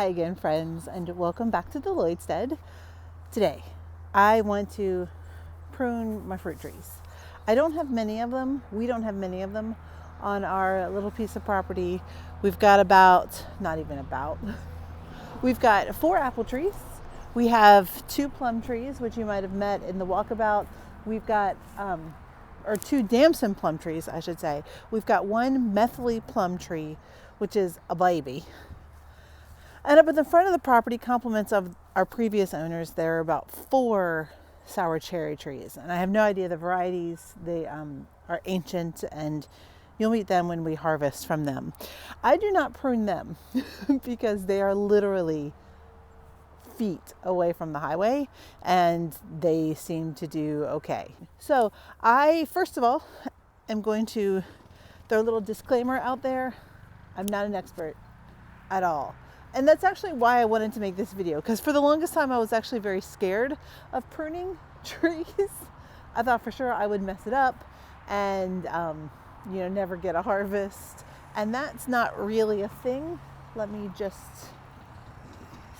Hi again, friends, and welcome back to the Lloydstead. Today, I want to prune my fruit trees. I don't have many of them. We don't have many of them on our little piece of property. We've got we've got 4 apple trees. We have 2 plum trees, which you might have met in the walkabout. We've got, or 2 damson plum trees, I should say. We've got 1 methyl plum tree, which is a baby. And up at the front of the property, compliments of our previous owners, there are about 4 sour cherry trees. And I have no idea the varieties. They are ancient, and you'll meet them when we harvest from them. I do not prune them because they are literally feet away from the highway, and they seem to do okay. So I, first of all, am going to throw a little disclaimer out there. I'm not an expert at all. And that's actually why I wanted to make this video, because for the longest time I was actually very scared of pruning trees. I thought for sure I would mess it up and never get a harvest, and that's not really a thing. Let me just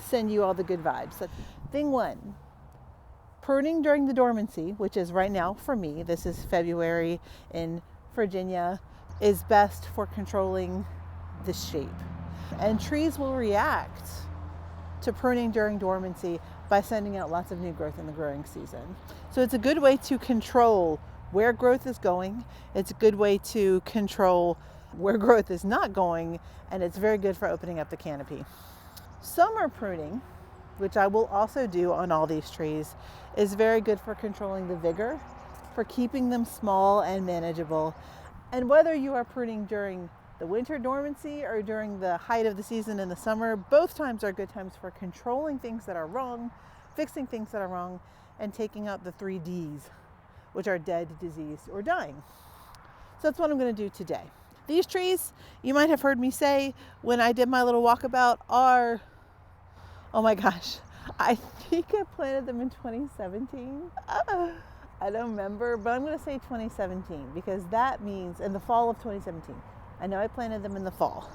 send you all the good vibes. So, thing 1, pruning during the dormancy, which is right now for me, this is February in Virginia, is best for controlling the shape. And trees will react to pruning during dormancy by sending out lots of new growth in the growing season. So it's a good way to control where growth is going. It's a good way to control where growth is not going, and it's very good for opening up the canopy. Summer pruning, which I will also do on all these trees, is very good for controlling the vigor, for keeping them small and manageable. And whether you are pruning during the winter dormancy or during the height of the season in the summer, both times are good times for controlling things that are wrong, fixing things that are wrong, and taking out the 3 Ds, which are dead, diseased, or dying. So that's what I'm going to do today. These trees, you might have heard me say when I did my little walkabout, are, oh my gosh, I think I planted them in 2017. I don't remember, but I'm going to say 2017 because that means in the fall of 2017. I know I planted them in the fall,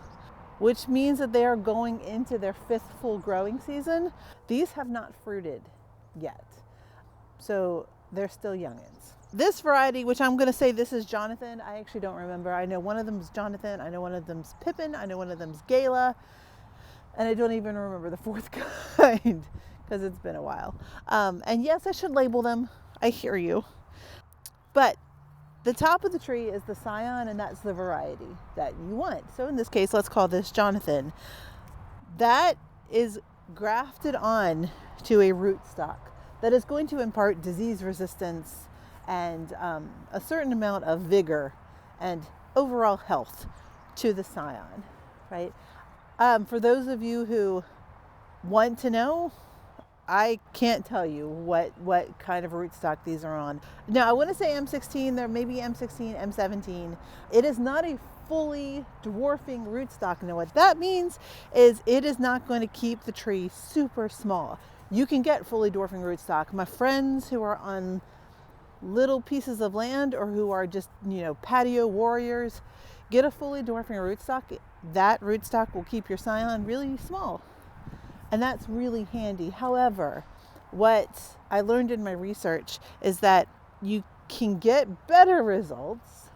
which means that they are going into their 5th full growing season. These have not fruited yet, so they're still youngins. This variety, which I'm going to say this is Jonathan, I actually don't remember. I know one of them is Jonathan, I know one of them's Pippin, I know one of them's Gala, and I don't even remember the 4th kind because it's been a while. And yes, I should label them. I hear you. But the top of the tree is the scion, and that's the variety that you want. So in this case, let's call this Jonathan. That is grafted on to a rootstock that is going to impart disease resistance and a certain amount of vigor and overall health to the scion, right? For those of you who want to know, I can't tell you what kind of rootstock these are on. Now, I want to say M16, there may be M16, M17. It is not a fully dwarfing rootstock. Now, what that means is it is not going to keep the tree super small. You can get fully dwarfing rootstock. My friends who are on little pieces of land or who are just, patio warriors, get a fully dwarfing rootstock. That rootstock will keep your scion really small. And that's really handy. However, what I learned in my research is that you can get better results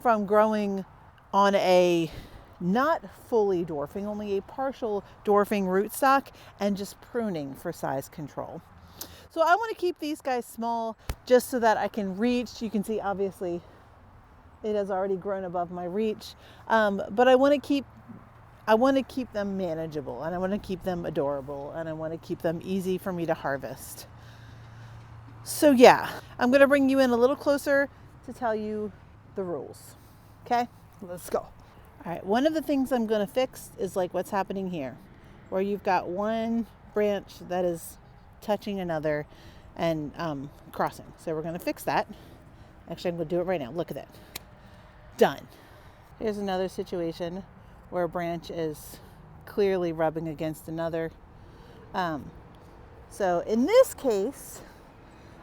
from growing on a not fully dwarfing, only a partial dwarfing rootstock, and just pruning for size control. So I want to keep these guys small just so that I can reach. You can see obviously it has already grown above my reach, but I want to keep them manageable, and I want to keep them adorable, and I want to keep them easy for me to harvest. So yeah, I'm going to bring you in a little closer to tell you the rules. Okay, let's go. All right, one of the things I'm going to fix is like what's happening here, where you've got one branch that is touching another and crossing. So we're going to fix that. Actually, I'm going to do it right now. Look at that. Done. Here's another situation where a branch is clearly rubbing against another. So in this case,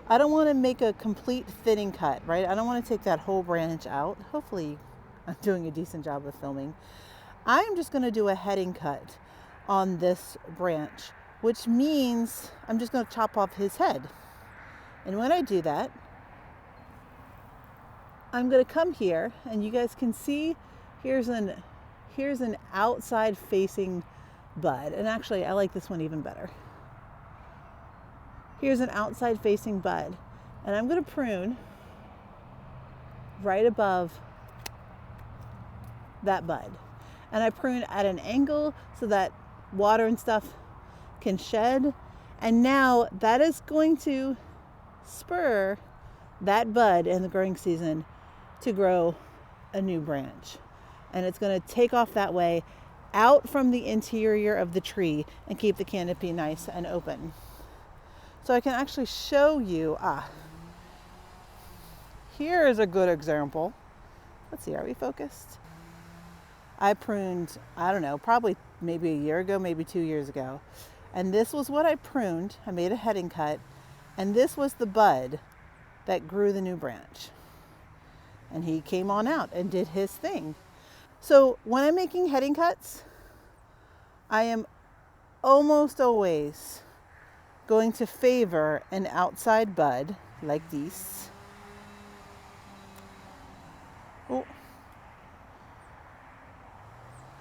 I don't want to make a complete thinning cut, right? I don't want to take that whole branch out. Hopefully I'm doing a decent job of filming. I'm just going to do a heading cut on this branch, which means I'm just going to chop off his head. And when I do that, I'm going to come here, and you guys can see here's an outside facing bud. And actually, I like this one even better. Here's an outside facing bud, and I'm going to prune right above that bud. And I prune at an angle so that water and stuff can shed. And now that is going to spur that bud in the growing season to grow a new branch. And it's going to take off that way out from the interior of the tree and keep the canopy nice and open. So I can actually show you, here is a good example. Let's see, are we focused? I pruned, I don't know, probably maybe a year ago, maybe 2 years ago. And this was what I pruned. I made a heading cut, and this was the bud that grew the new branch. And he came on out and did his thing. So when I'm making heading cuts, I am almost always going to favor an outside bud like this. Oh.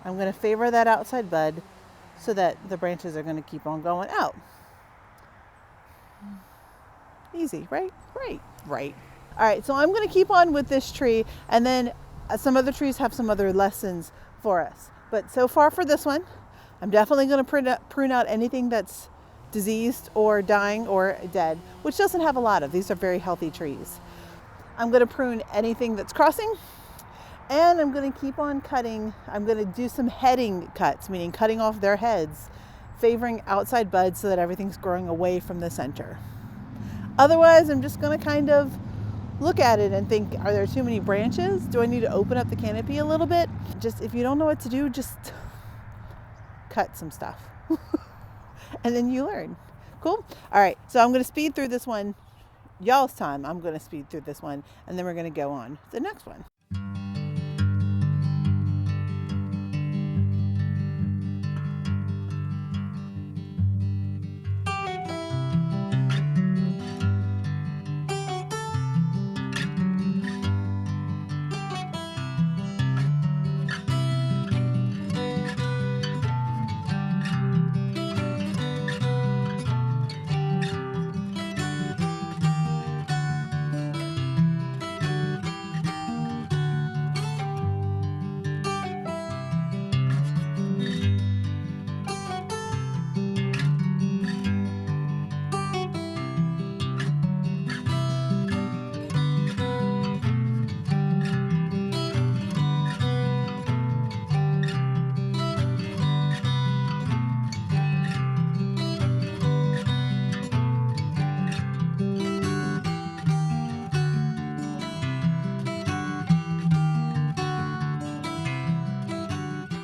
I'm going to favor that outside bud so that the branches are going to keep on going out. Easy, right? Right. All right, so I'm going to keep on with this tree, and then some other trees have some other lessons for us. But so far for this one, I'm definitely going to prune out anything that's diseased or dying or dead, which doesn't have a lot of. These are very healthy trees. I'm going to prune anything that's crossing, and I'm going to keep on cutting. I'm going to do some heading cuts, meaning cutting off their heads, favoring outside buds so that everything's growing away from the center. Otherwise, I'm just going to kind of look at it and think, are there too many branches? Do I need to open up the canopy a little bit? Just, if you don't know what to do, just cut some stuff. And then you learn. Cool? All right, so I'm going to speed through this one. Y'all's time, I'm going to speed through this one, and then we're going to go on to the next one.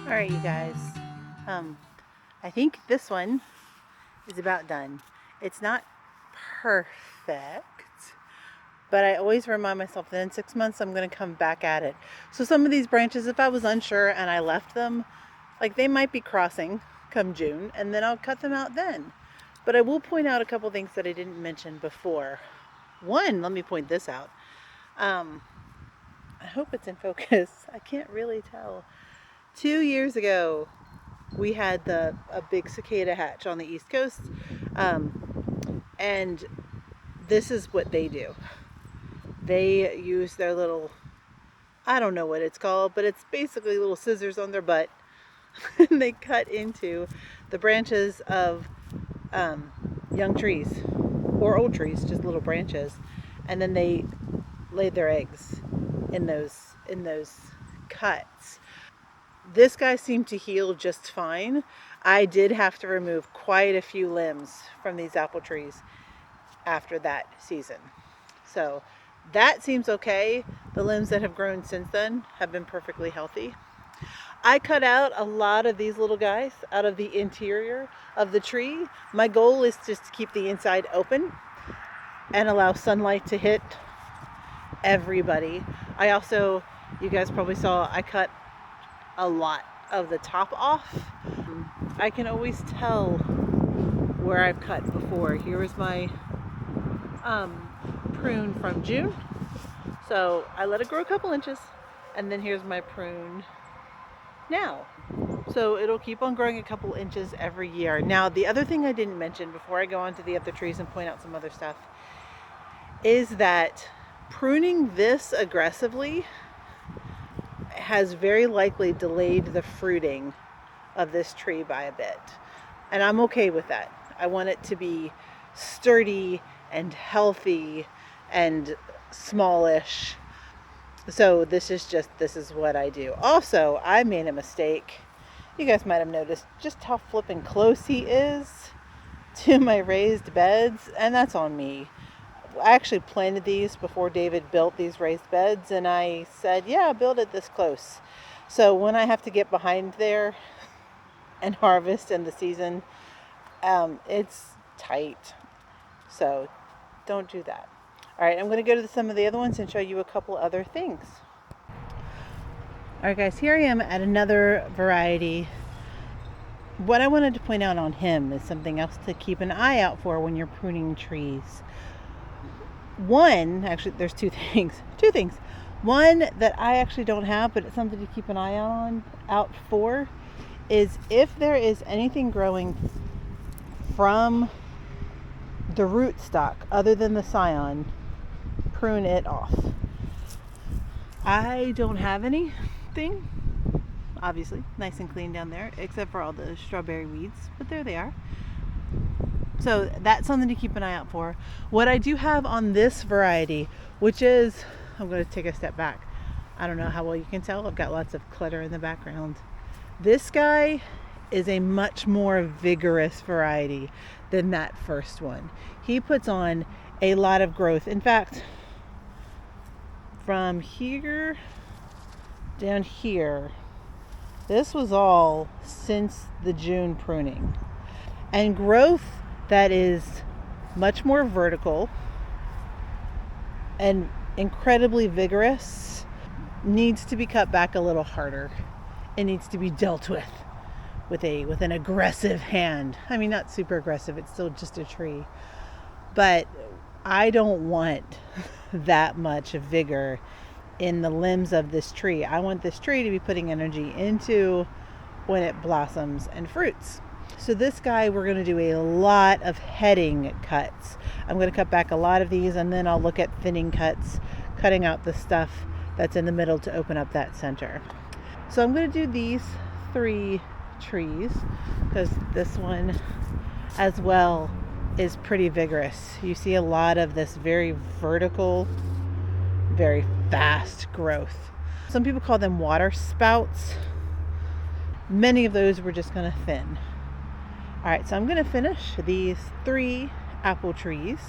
All right, you guys, I think this one is about done. It's not perfect, but I always remind myself that in 6 months I'm going to come back at it. So some of these branches, if I was unsure and I left them, like they might be crossing come June, and then I'll cut them out then. But I will point out a couple things that I didn't mention before. One, let me point this out. I hope it's in focus. I can't really tell. 2 years ago, we had a big cicada hatch on the East Coast, and this is what they do. They use their little, I don't know what it's called, but it's basically little scissors on their butt, and they cut into the branches of young trees or old trees, just little branches, and then they lay their eggs in those cuts. This guy seemed to heal just fine. I did have to remove quite a few limbs from these apple trees after that season. So that seems okay. The limbs that have grown since then have been perfectly healthy. I cut out a lot of these little guys out of the interior of the tree. My goal is just to keep the inside open and allow sunlight to hit everybody. I also, you guys probably saw, I cut a lot of the top off. I can always tell where I've cut before. Here is my prune from June. So I let it grow a couple inches, and then here's my prune now. So it'll keep on growing a couple inches every year. Now, the other thing I didn't mention before I go on to the other trees and point out some other stuff is that pruning this aggressively has very likely delayed the fruiting of this tree by a bit. And I'm okay with that. I want it to be sturdy and healthy and smallish. So this is what I do. Also, I made a mistake. You guys might have noticed just how flipping close he is to my raised beds, and that's on me. I actually planted these before David built these raised beds, and I said, yeah, build it this close. So when I have to get behind there and harvest in the season, it's tight. So don't do that. All right, I'm going to go to some of the other ones and show you a couple other things. All right, guys, here I am at another variety. What I wanted to point out on him is something else to keep an eye out for when you're pruning trees. Actually, there's two things. One that I actually don't have, but it's something to keep an eye out for, is if there is anything growing from the rootstock other than the scion, prune it off. I don't have anything, obviously, nice and clean down there, except for all the strawberry weeds, but there they are. So that's something to keep an eye out for. What I do have on this variety, which is, I'm going to take a step back. I don't know how well you can tell. I've got lots of clutter in the background. This guy is a much more vigorous variety than that first one. He puts on a lot of growth. In fact, from here down here, this was all since the June pruning. And growth that is much more vertical and incredibly vigorous needs to be cut back a little harder. It needs to be dealt with an aggressive hand. I mean, not super aggressive, it's still just a tree. But I don't want that much vigor in the limbs of this tree. I want this tree to be putting energy into when it blossoms and fruits. So this guy, we're going to do a lot of heading cuts. I'm going to cut back a lot of these, and then I'll look at thinning cuts, cutting out the stuff that's in the middle to open up that center. So I'm going to do these 3 trees because this one as well is pretty vigorous. You see a lot of this very vertical, very fast growth. Some people call them water spouts. Many of those we're just going to thin. All right, so I'm going to finish these 3 apple trees,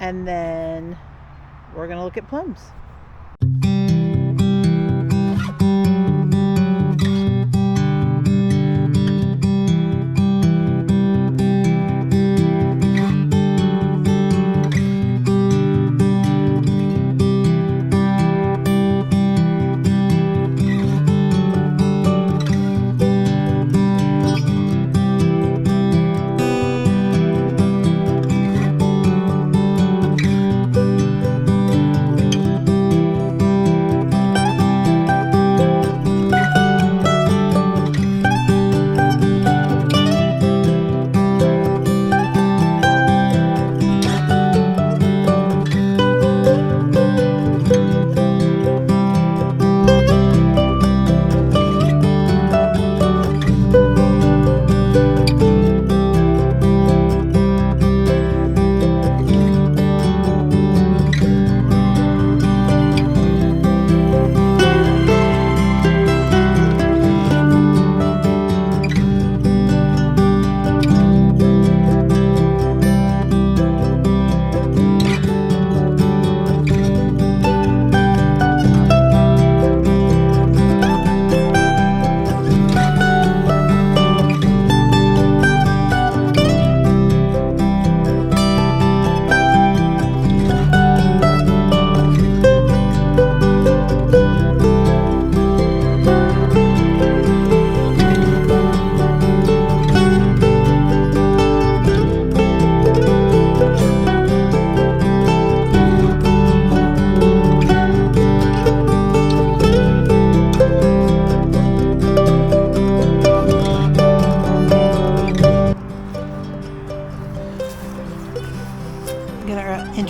and then we're going to look at plums.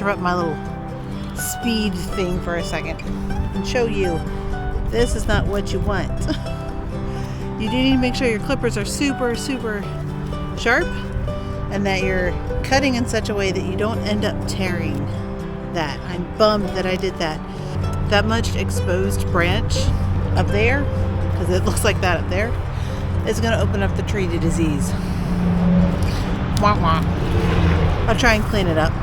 interrupt my little speed thing for a second and show you this is not what you want. You do need to make sure your clippers are super sharp and that you're cutting in such a way that you don't end up tearing that. I'm bummed that I did that. That much exposed branch up there, because it looks like that up there, is going to open up the tree to disease. Wah wah. I'll try and clean it up.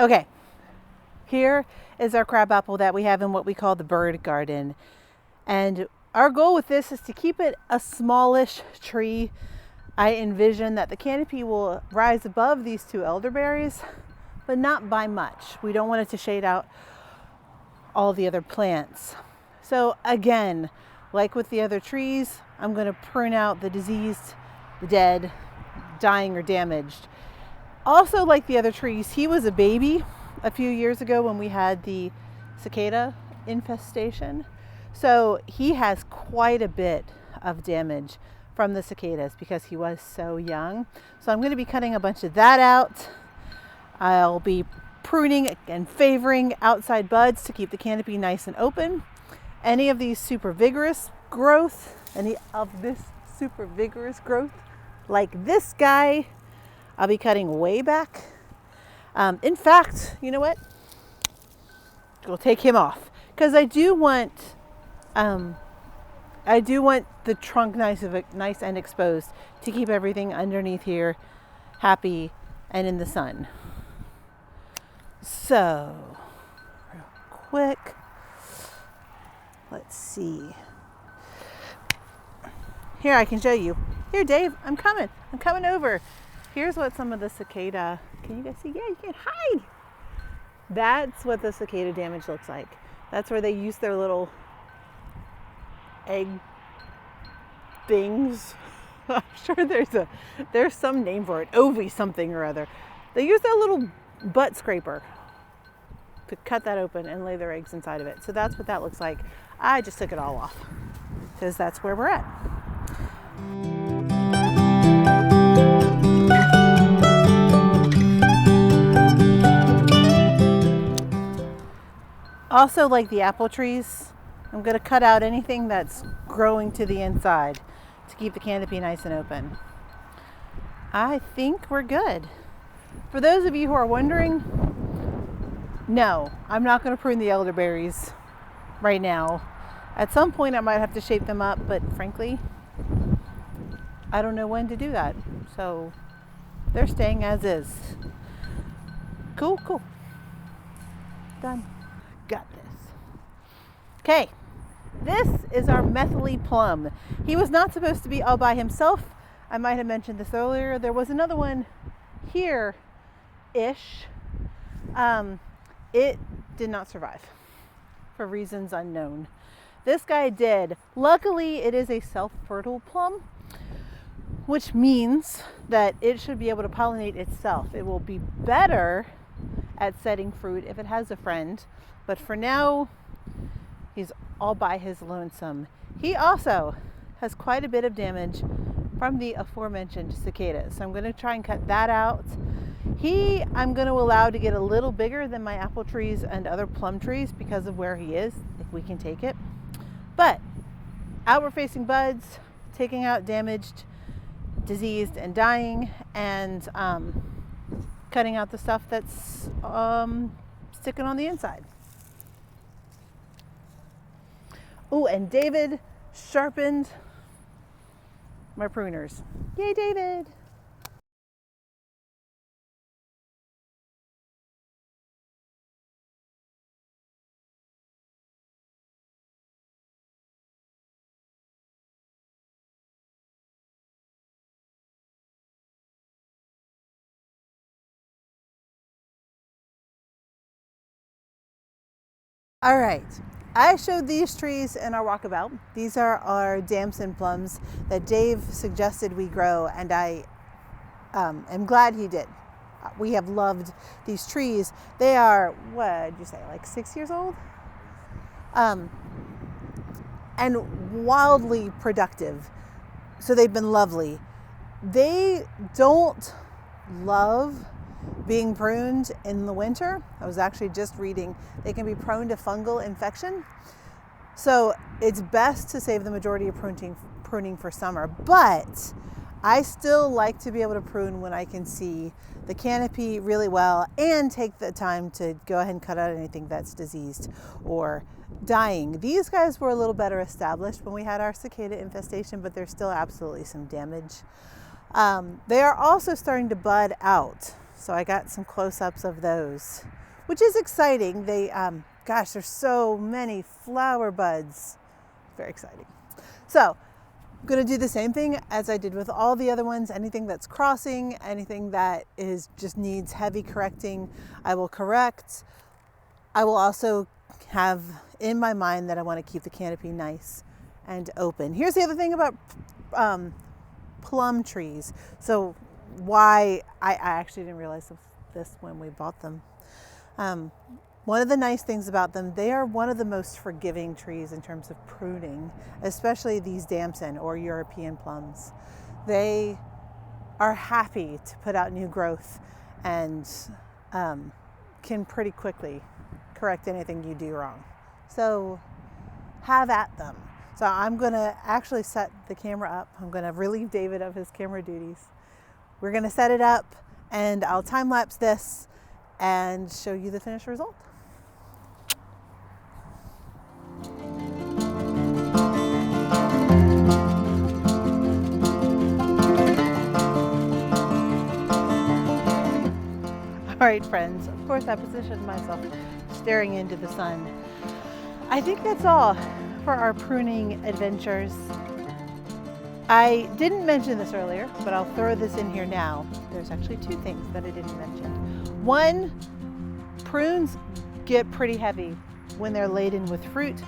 Okay, here is our crabapple that we have in what we call the bird garden. And our goal with this is to keep it a smallish tree. I envision that the canopy will rise above these two elderberries, but not by much. We don't want it to shade out all the other plants. So again, like with the other trees, I'm going to prune out the diseased, the dead, dying or damaged. Also, like the other trees, he was a baby a few years ago when we had the cicada infestation. So he has quite a bit of damage from the cicadas because he was so young. So I'm going to be cutting a bunch of that out. I'll be pruning and favoring outside buds to keep the canopy nice and open. Any of these super vigorous growth, like this guy, I'll be cutting way back. In fact, you know what? We'll take him off because I do want the trunk nice and exposed to keep everything underneath here happy and in the sun. So, real quick, let's see. Here, I can show you. Here, Dave, I'm coming over. Here's what some of the cicada, can you guys see? Yeah, you can hide. That's what the cicada damage looks like. That's where they use their little egg things. I'm sure there's some name for it, ovie something or other. They use that little butt scraper to cut that open and lay their eggs inside of it. So that's what that looks like. I just took it all off because that's where we're at. Also, like the apple trees, I'm going to cut out anything that's growing to the inside to keep the canopy nice and open. I think we're good. For those of you who are wondering, no, I'm not going to prune the elderberries right now. At some point I might have to shape them up, but frankly, I don't know when to do that. So they're staying as is. Cool. Done. Got this. Okay, this is our methyl plum. He was not supposed to be all by himself. I might have mentioned this earlier. There was another one here-ish. It did not survive for reasons unknown. This guy did. Luckily, it is a self-fertile plum, which means that it should be able to pollinate itself. It will be better at setting fruit if it has a friend, but for now, he's all by his lonesome. He also has quite a bit of damage from the aforementioned cicadas. So I'm going to try and cut that out. I'm going to allow to get a little bigger than my apple trees and other plum trees because of where he is, if we can take it. But outward facing buds, taking out damaged, diseased, and dying, and cutting out the stuff that's sticking on the inside. Oh, and David sharpened my pruners. Yay, David! All right, I showed these trees in our walkabout. These are our damson plums that Dave suggested we grow, and I am glad he did. We have loved these trees. They are, what did you say, like 6 years old? And wildly productive. So they've been lovely. They don't love being pruned in the winter. I was actually just reading they can be prone to fungal infection. So it's best to save the majority of pruning for summer. But I still like to be able to prune when I can see the canopy really well and take the time to go ahead and cut out anything that's diseased or dying. These guys were a little better established when we had our cicada infestation, but there's still absolutely some damage. They are also starting to bud out. So I got some close-ups of those, which is exciting. They, gosh, there's so many flower buds. Very exciting. So I'm going to do the same thing as I did with all the other ones. Anything that's crossing, anything that just needs heavy correcting, I will correct. I will also have in my mind that I want to keep the canopy nice and open. Here's the other thing about plum trees. So why I actually didn't realize this when we bought them. One of the nice things about them, they are one of the most forgiving trees in terms of pruning, especially these damson or European plums. They are happy to put out new growth and can pretty quickly correct anything you do wrong. So have at them. So I'm going to actually set the camera up. I'm going to relieve David of his camera duties. We're going to set it up and I'll time lapse this and show you the finished result. All right, friends, of course I positioned myself staring into the sun. I think that's all for our pruning adventures. I didn't mention this earlier, but I'll throw this in here now. There's actually two things that I didn't mention. One, prunes get pretty heavy when they're laden with fruit.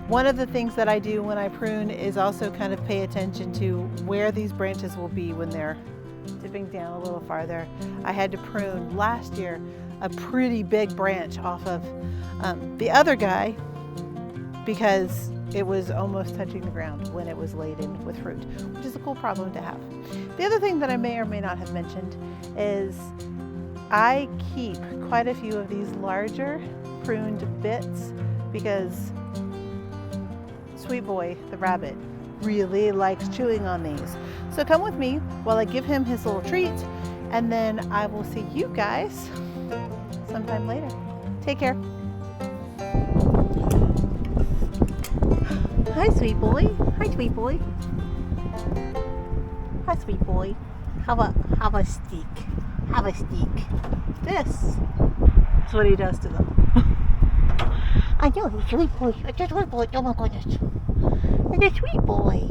One of the things that I do when I prune is also kind of pay attention to where these branches will be when they're dipping down a little farther. I had to prune last year a pretty big branch off of the other guy because it was almost touching the ground when it was laden with fruit, which is a cool problem to have. The other thing that I may or may not have mentioned is I keep quite a few of these larger pruned bits because Sweet Boy, the rabbit, really likes chewing on these. So come with me while I give him his little treat, and then I will see you guys sometime later. Take care. Hi, sweet boy. Hi, sweet boy. Hi, sweet boy. Have a steak. Have a steak. This is what he does to them. I know, he's a sweet boy. It's a sweet boy. Oh my goodness. It's a sweet boy.